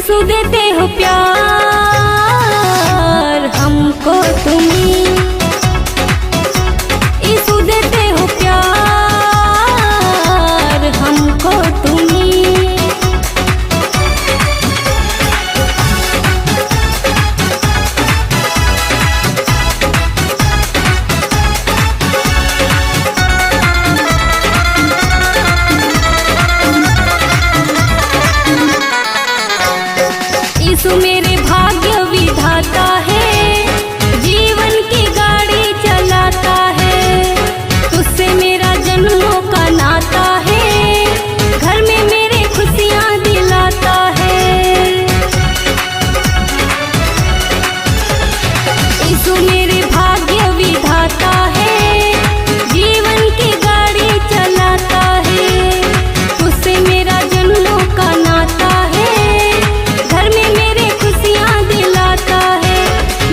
यीशु देते हो प्यार हमको तुम्ही, यीशु देते हो प्यार हमको तुम्ही। यीशु मेरे भाग्य विधाता है, जीवन की गाड़ी चलाता है, तुझसे मेरा जन्मों का नाता है, घर में मेरे खुशियाँ दिलाता है। यीशु मेरे भाग्य विधाता है, जीवन की गाड़ी चलाता है, तुझसे मेरा जन्मों का नाता है, घर में मेरे खुशियाँ दिलाता है।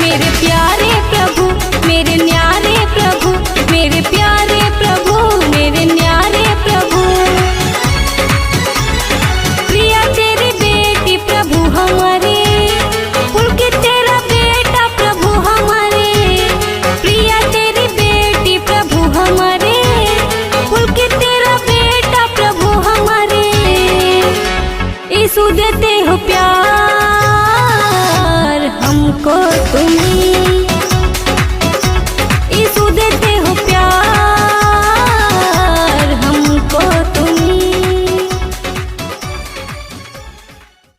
मेरे प्यारे प्रभु मेरे न्यारे प्रभु, मेरे प्यारे प्रभु मेरे न्यारे प्रभु, प्रिया तेरी बेटी प्रभु हमारे, पुलकित तेरा बेटा प्रभु हमारे, प्रिया तेरी बेटी प्रभु हमारे, पुलकित तेरा बेटा प्रभु हमारे। यीशु देते हो प्यार हमको तुम्ही।